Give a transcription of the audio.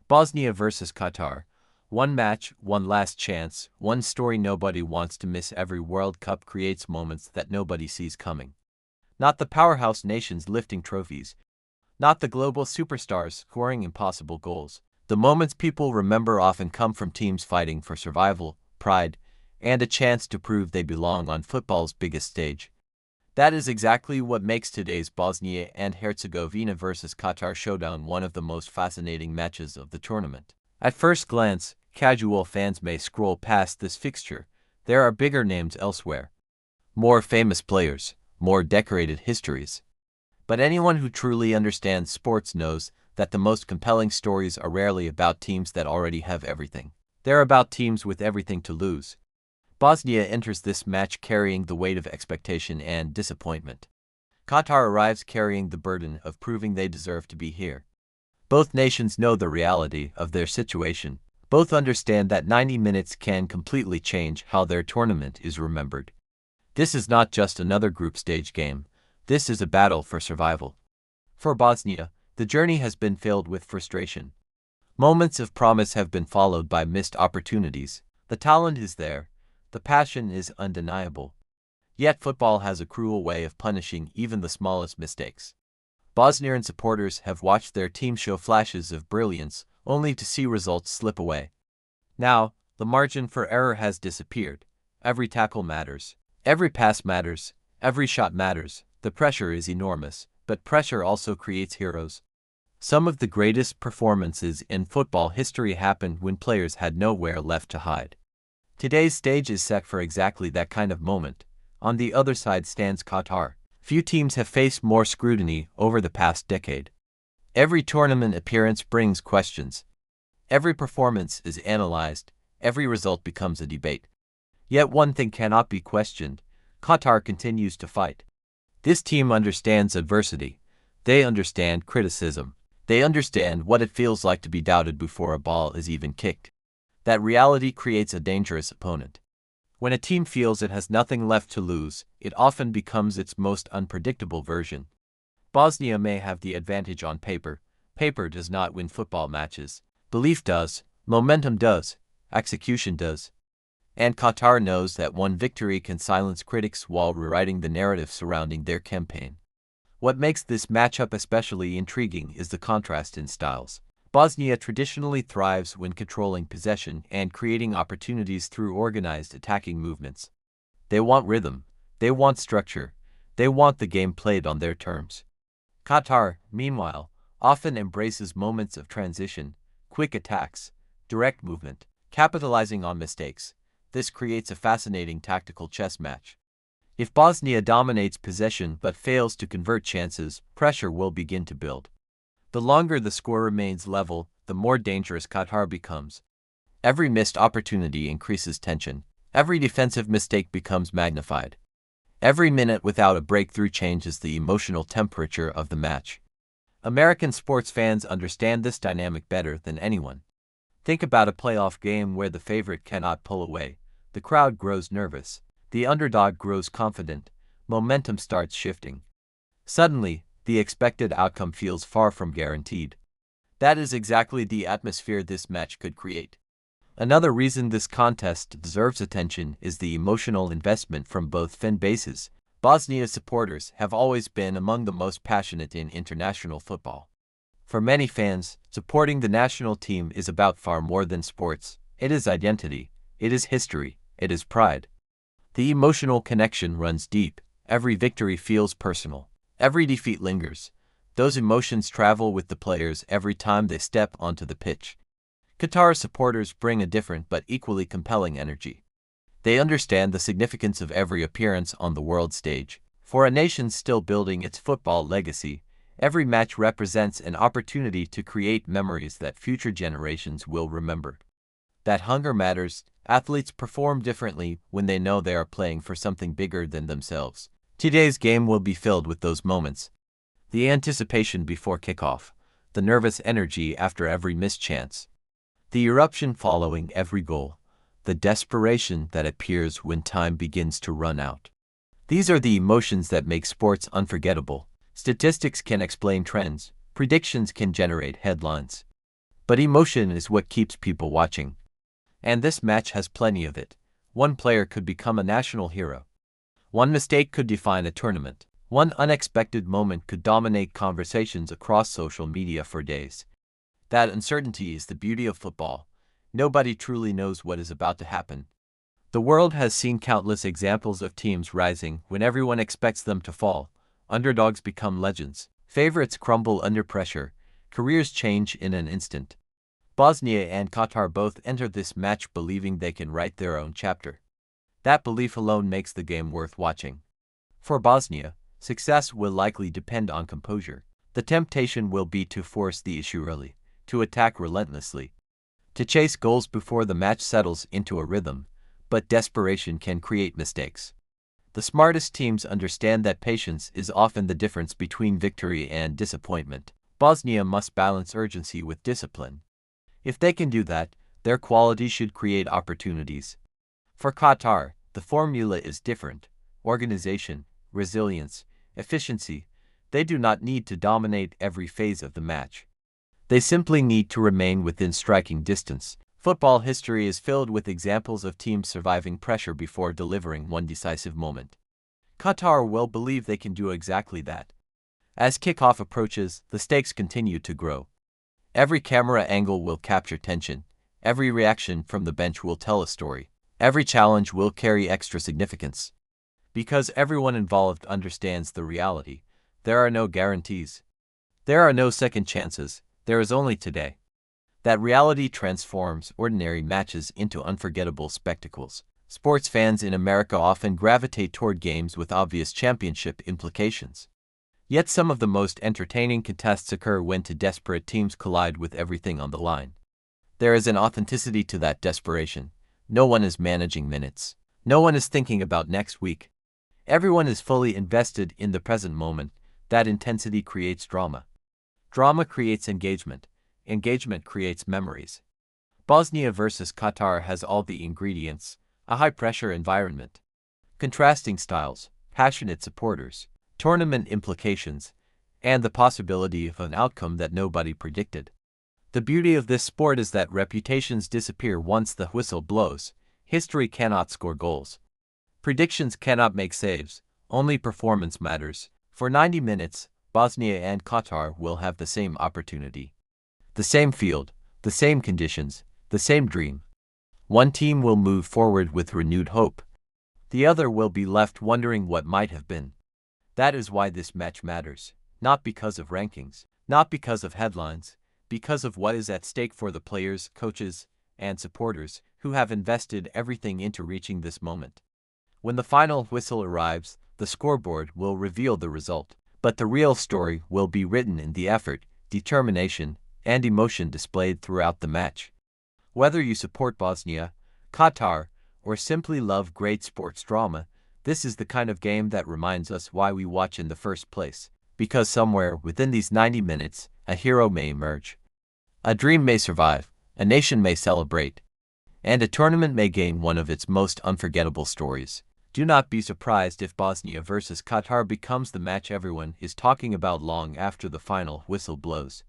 Bosnia versus Qatar. One match, one last chance, one story nobody wants to miss. Every World Cup creates moments that nobody sees coming. Not the powerhouse nations lifting trophies. Not the global superstars scoring impossible goals. The moments people remember often come from teams fighting for survival, pride, and a chance to prove they belong on football's biggest stage. That is exactly what makes today's Bosnia and Herzegovina versus Qatar showdown one of the most fascinating matches of the tournament. At first glance, casual fans may scroll past this fixture. There are bigger names elsewhere. More famous players, more decorated histories. But anyone who truly understands sports knows that the most compelling stories are rarely about teams that already have everything. They're about teams with everything to lose. Bosnia enters this match carrying the weight of expectation and disappointment. Qatar arrives carrying the burden of proving they deserve to be here. Both nations know the reality of their situation. Both understand that 90 minutes can completely change how their tournament is remembered. This is not just another group stage game. This is a battle for survival. For Bosnia, the journey has been filled with frustration. Moments of promise have been followed by missed opportunities. The talent is there. The passion is undeniable. Yet football has a cruel way of punishing even the smallest mistakes. Bosnian supporters have watched their team show flashes of brilliance, only to see results slip away. Now, the margin for error has disappeared. Every tackle matters. Every pass matters. Every shot matters. The pressure is enormous, but pressure also creates heroes. Some of the greatest performances in football history happened when players had nowhere left to hide. Today's stage is set for exactly that kind of moment. On the other side stands Qatar. Few teams have faced more scrutiny over the past decade. Every tournament appearance brings questions. Every performance is analyzed. Every result becomes a debate. Yet one thing cannot be questioned. Qatar continues to fight. This team understands adversity. They understand criticism. They understand what it feels like to be doubted before a ball is even kicked. That reality creates a dangerous opponent. When a team feels it has nothing left to lose, it often becomes its most unpredictable version. Bosnia may have the advantage on paper. Paper does not win football matches. Belief does, momentum does, execution does. And Qatar knows that one victory can silence critics while rewriting the narrative surrounding their campaign. What makes this matchup especially intriguing is the contrast in styles. Bosnia traditionally thrives when controlling possession and creating opportunities through organized attacking movements. They want rhythm. They want structure. They want the game played on their terms. Qatar, meanwhile, often embraces moments of transition, quick attacks, direct movement, capitalizing on mistakes. This creates a fascinating tactical chess match. If Bosnia dominates possession but fails to convert chances, pressure will begin to build. The longer the score remains level, the more dangerous Qatar becomes. Every missed opportunity increases tension. Every defensive mistake becomes magnified. Every minute without a breakthrough changes the emotional temperature of the match. American sports fans understand this dynamic better than anyone. Think about a playoff game where the favorite cannot pull away. The crowd grows nervous. The underdog grows confident. Momentum starts shifting. Suddenly, the expected outcome feels far from guaranteed. That is exactly the atmosphere this match could create. Another reason this contest deserves attention is the emotional investment from both fan bases. Bosnia's supporters have always been among the most passionate in international football. For many fans, supporting the national team is about far more than sports. It is identity. It is history. It is pride. The emotional connection runs deep. Every victory feels personal. Every defeat lingers. Those emotions travel with the players every time they step onto the pitch. Qatar supporters bring a different but equally compelling energy. They understand the significance of every appearance on the world stage. For a nation still building its football legacy, every match represents an opportunity to create memories that future generations will remember. That hunger matters. Athletes perform differently when they know they are playing for something bigger than themselves. Today's game will be filled with those moments. The anticipation before kickoff, the nervous energy after every missed chance, the eruption following every goal, the desperation that appears when time begins to run out. These are the emotions that make sports unforgettable. Statistics can explain trends, predictions can generate headlines. But emotion is what keeps people watching. And this match has plenty of it. One player could become a national hero. One mistake could define a tournament. One unexpected moment could dominate conversations across social media for days. That uncertainty is the beauty of football. Nobody truly knows what is about to happen. The world has seen countless examples of teams rising when everyone expects them to fall. Underdogs become legends. Favorites crumble under pressure. Careers change in an instant. Bosnia and Qatar both entered this match believing they can write their own chapter. That belief alone makes the game worth watching. For Bosnia, success will likely depend on composure. The temptation will be to force the issue early, to attack relentlessly, to chase goals before the match settles into a rhythm, but desperation can create mistakes. The smartest teams understand that patience is often the difference between victory and disappointment. Bosnia must balance urgency with discipline. If they can do that, their quality should create opportunities. For Qatar, the formula is different. Organization, resilience, efficiency. They do not need to dominate every phase of the match. They simply need to remain within striking distance. Football history is filled with examples of teams surviving pressure before delivering one decisive moment. Qatar will believe they can do exactly that. As kickoff approaches, the stakes continue to grow. Every camera angle will capture tension. Every reaction from the bench will tell a story. Every challenge will carry extra significance. Because everyone involved understands the reality, there are no guarantees. There are no second chances, there is only today. That reality transforms ordinary matches into unforgettable spectacles. Sports fans in America often gravitate toward games with obvious championship implications. Yet some of the most entertaining contests occur when two desperate teams collide with everything on the line. There is an authenticity to that desperation. No one is managing minutes. No one is thinking about next week. Everyone is fully invested in the present moment. That intensity creates drama. Drama creates engagement. Engagement creates memories. Bosnia versus Qatar has all the ingredients: a high-pressure environment, contrasting styles, passionate supporters, tournament implications, and the possibility of an outcome that nobody predicted. The beauty of this sport is that reputations disappear once the whistle blows. History cannot score goals. Predictions cannot make saves. Only performance matters. For 90 minutes, Bosnia and Qatar will have the same opportunity. The same field, the same conditions, the same dream. One team will move forward with renewed hope. The other will be left wondering what might have been. That is why this match matters. Not because of rankings, not because of headlines, because of what is at stake for the players, coaches, and supporters who have invested everything into reaching this moment. When the final whistle arrives, the scoreboard will reveal the result, but the real story will be written in the effort, determination, and emotion displayed throughout the match. Whether you support Bosnia, Qatar, or simply love great sports drama, this is the kind of game that reminds us why we watch in the first place. Because somewhere within these 90 minutes, a hero may emerge. A dream may survive, a nation may celebrate, and a tournament may gain one of its most unforgettable stories. Do not be surprised if Bosnia versus Qatar becomes the match everyone is talking about long after the final whistle blows.